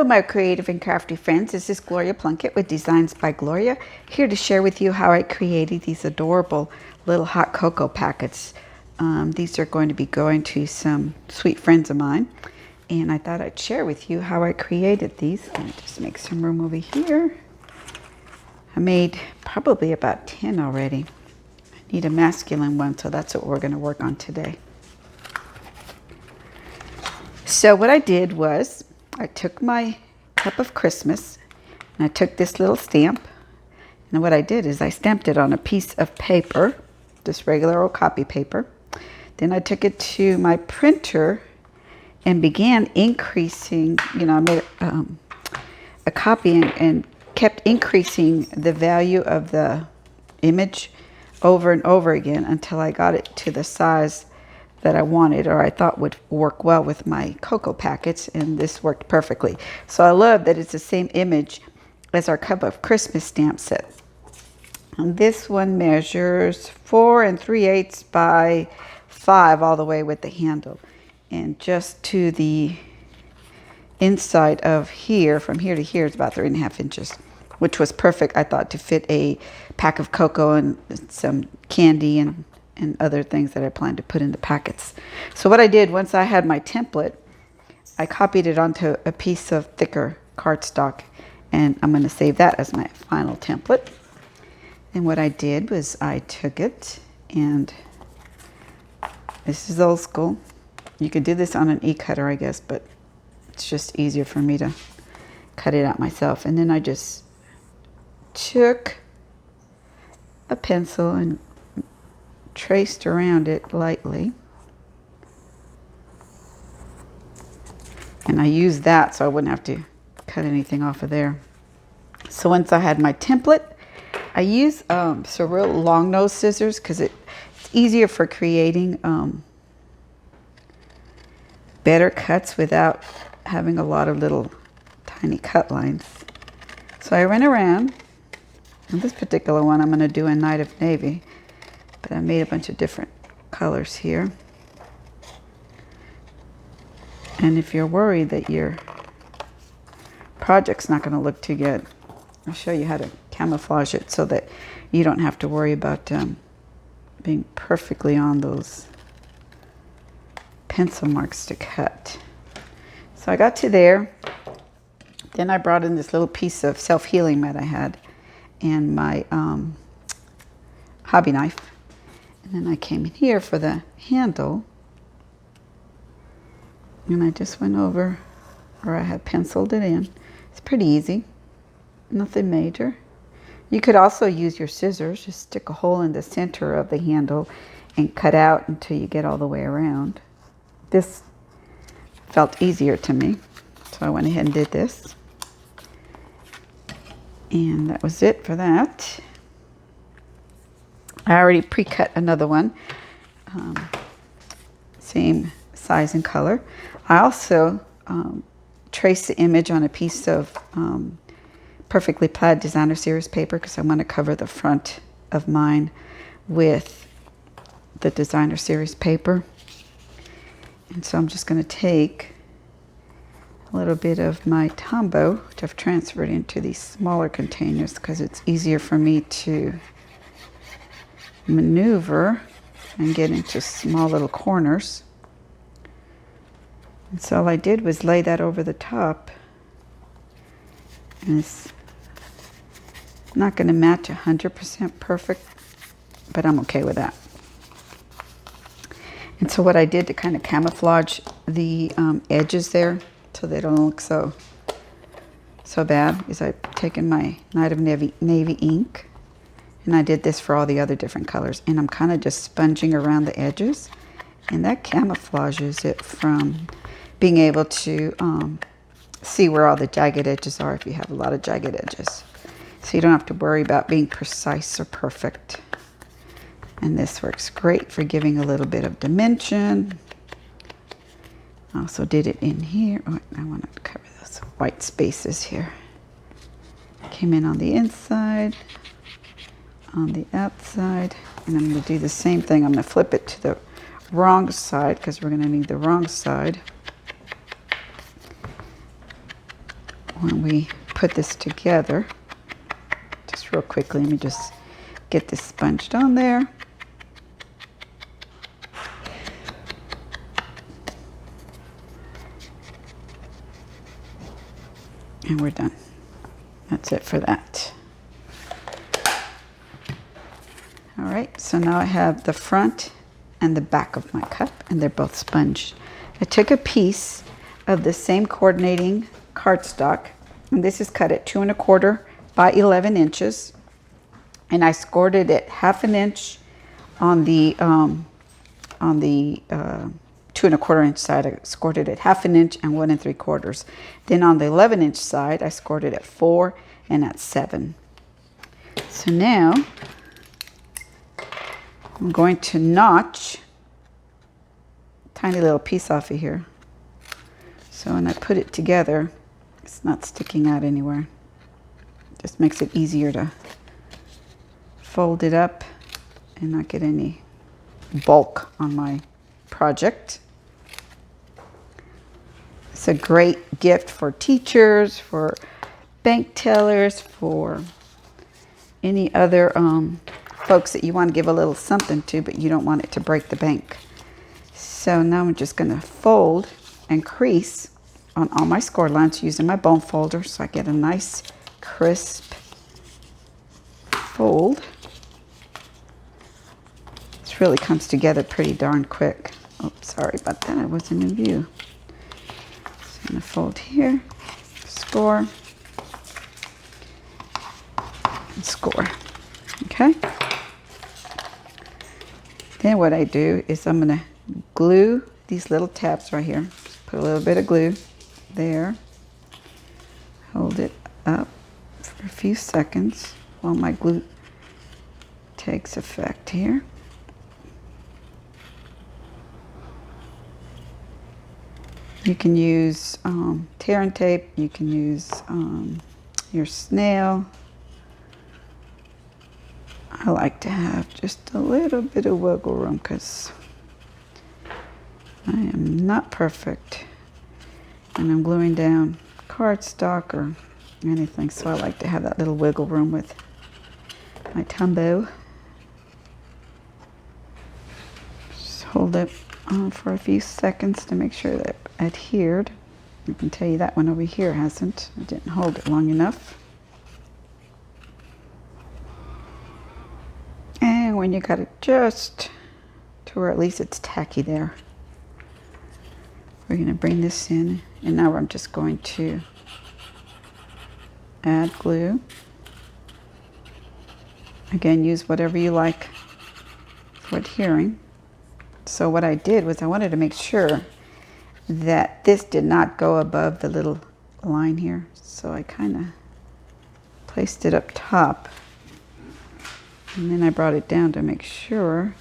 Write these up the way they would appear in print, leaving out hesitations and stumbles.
Hello, my creative and crafty friends. This is Gloria Plunkett with Designs by Gloria, here to share with you how I created these adorable little hot cocoa packets. These are going to be going to some sweet friends of mine, and I thought I'd share with you how I created these. Let me just make some room over here. I made probably about 10 already. I need a masculine one, so that's what we're going to work on today. So what I did was I took my cup of Christmas and I took this little stamp, and what I did is I stamped it on a piece of paper, just regular old copy paper. Then I took it to my printer and began increasing, I made a copy and kept increasing the value of the image over and over again until I got it to the size that I wanted, or I thought would work well with my cocoa packets, and this worked perfectly. So I love that it's the same image as our cup of Christmas stamp set. And this one measures 4 3/8 by 5 all the way with the handle. And just to the inside of here, from here to here, is about 3.5 inches, which was perfect, I thought, to fit a pack of cocoa and some candy and other things that I planned to put in the packets. So what I did, once I had my template, I copied it onto a piece of thicker cardstock, and I'm going to save that as my final template. And what I did was I took it, and this is old school. You could do this on an e-cutter, I guess, but it's just easier for me to cut it out myself. And then I just took a pencil and traced around it lightly, and I used that so I wouldn't have to cut anything off of there. So once I had my template, I use some real long nose scissors because it's easier for creating better cuts without having a lot of little tiny cut lines. So I went around, and this particular one I'm going to do in Night of Navy, but I made a bunch of different colors here. And if you're worried that your project's not going to look too good, I'll show you how to camouflage it so that you don't have to worry about being perfectly on those pencil marks to cut. So I got to there. Then I brought in this little piece of self-healing mat I had and my hobby knife. And then I came in here for the handle, and I just went over where I had penciled it in. It's pretty easy, nothing major. You could also use your scissors, just stick a hole in the center of the handle and cut out until you get all the way around. This felt easier to me, so I went ahead and did this. And that was it for that. I already pre-cut another one, same size and color. I also traced the image on a piece of Perfectly Plaid Designer Series paper because I want to cover the front of mine with the Designer Series paper. And so I'm just going to take a little bit of my Tombow, which I've transferred into these smaller containers because it's easier for me to maneuver and get into small little corners. And so all I did was lay that over the top, and it's not going to match 100% perfect, but I'm okay with that. And so what I did to kind of camouflage the edges there so they don't look so bad is I've taken my Night of Navy ink, and I did this for all the other different colors. And I'm kind of just sponging around the edges. And that camouflages it from being able to see where all the jagged edges are if you have a lot of jagged edges. So you don't have to worry about being precise or perfect. And this works great for giving a little bit of dimension. I also did it in here. Oh, I want to cover those white spaces here. Came in on the inside, on the outside, and I'm going to do the same thing. I'm going to flip it to the wrong side because we're going to need the wrong side. when we put this together, just real quickly, let me just get this sponged on there. And we're done. That's it for that. All right, so now I have the front and the back of my cup, and they're both sponged. I took a piece of the same coordinating cardstock, and this is cut at 2 1/4 by 11 inches, and I scored it at 1/2 inch on the 2 1/4 inch side. I scored it at 1/2 inch and 1 3/4. Then on the 11 inch side, I scored it at 4 and at 7. So now I'm going to notch a tiny little piece off of here. So when I put it together, it's not sticking out anywhere. Just makes it easier to fold it up and not get any bulk on my project. It's a great gift for teachers, for bank tellers, for any other folks that you want to give a little something to, but you don't want it to break the bank. So now I'm just going to fold and crease on all my score lines using my bone folder so I get a nice crisp fold. This really comes together pretty darn quick. Oh, sorry about that, I wasn't in view. So I'm going to fold here, score, and score. Okay? Then what I do is I'm going to glue these little tabs right here. Just put a little bit of glue there. Hold it up for a few seconds while my glue takes effect here. You can use tear and tape. You can use your snail. I like to have just a little bit of wiggle room because I am not perfect and I'm gluing down cardstock or anything, so I like to have that little wiggle room with my Tombow. Just hold it on for a few seconds to make sure that it adhered. I can tell you that one over here hasn't. I didn't hold it long enough. And when you got it just to where at least it's tacky there, we're going to bring this in, and now I'm just going to add glue. Again, use whatever you like for adhering. So what I did was I wanted to make sure that this did not go above the little line here. So I kind of placed it up top, and then I brought it down to make sure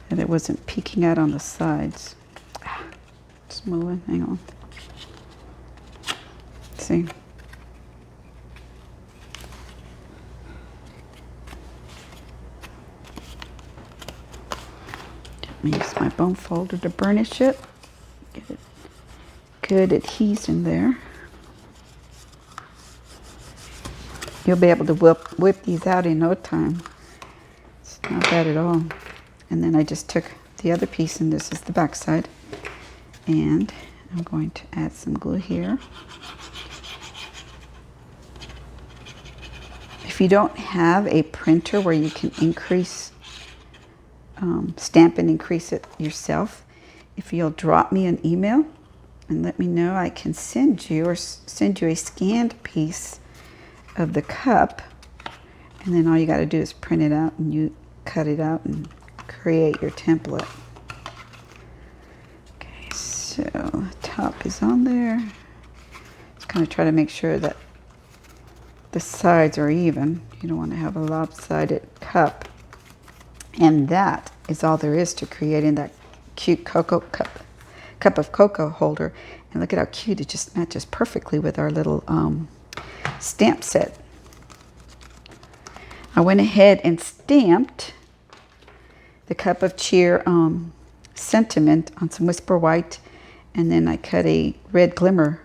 that it wasn't peeking out on the sides. Just moving, hang on. See? Let me use my bone folder to burnish it. Get it good adhesion there. You'll be able to whip these out in no time. It's not bad at all. And then I just took the other piece, and this is the back side, and I'm going to add some glue here. If you don't have a printer where you can increase, stamp and increase it yourself, if you'll drop me an email and let me know, I can send you a scanned piece of the cup, and then all you got to do is print it out and you cut it out and create your template. Okay, so the top is on there. Just kind of try to make sure that the sides are even. You don't want to have a lopsided cup. And that is all there is to creating that cute cup of cocoa holder. And look at how cute it just matches perfectly with our little stamp set. I went ahead and stamped the Cup of Cheer sentiment on some Whisper White, and then I cut a red glimmer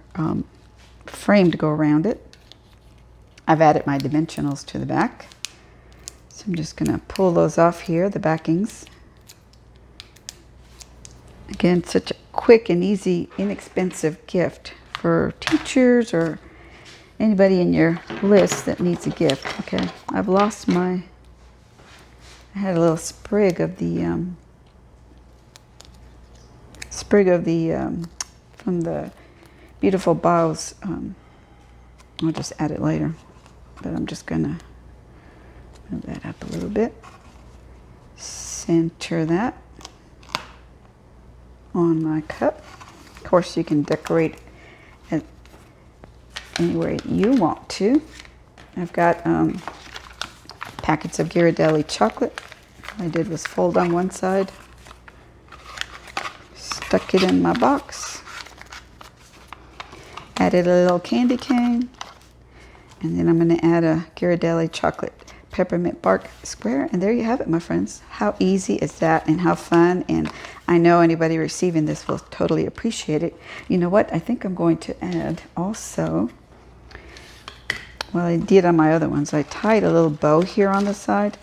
frame to go around it. I've added my dimensionals to the back. So I'm just going to pull those off here, the backings. Again, such a quick and easy, inexpensive gift for teachers or anybody in your list that needs a gift. Okay, I've lost my, I had a little sprig of the, from the Beautiful Bows. I'll just add it later, but I'm just gonna move that up a little bit. Center that on my cup. Of course, you can decorate it anywhere you want to. I've got packets of Ghirardelli chocolate. All I did was fold on one side, stuck it in my box, added a little candy cane, and then I'm going to add a Ghirardelli chocolate peppermint bark square, and there you have it, my friends. How easy is that, and how fun, and I know anybody receiving this will totally appreciate it. You know what? I think I'm going to add also, well, I did on my other ones, I tied a little bow here on the side.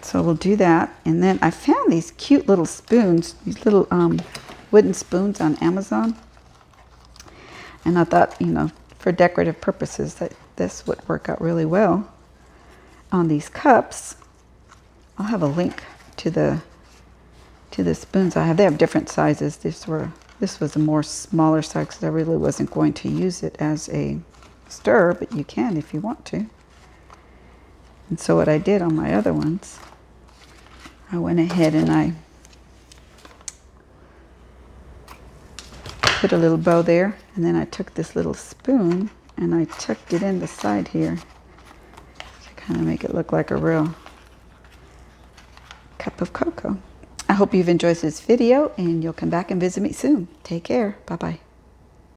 So we'll do that, and then I found these cute little spoons, these little wooden spoons on Amazon, and I thought, you know, for decorative purposes, that this would work out really well on these cups. I'll have a link to the spoons I have. They have different sizes. This was a more smaller size because I really wasn't going to use it as a stir, but you can if you want to. And so what I did on my other ones, I went ahead and I put a little bow there, and then I took this little spoon and I tucked it in the side here to kind of make it look like a real cup of cocoa. I hope you've enjoyed this video and you'll come back and visit me soon. Take care. Bye-bye.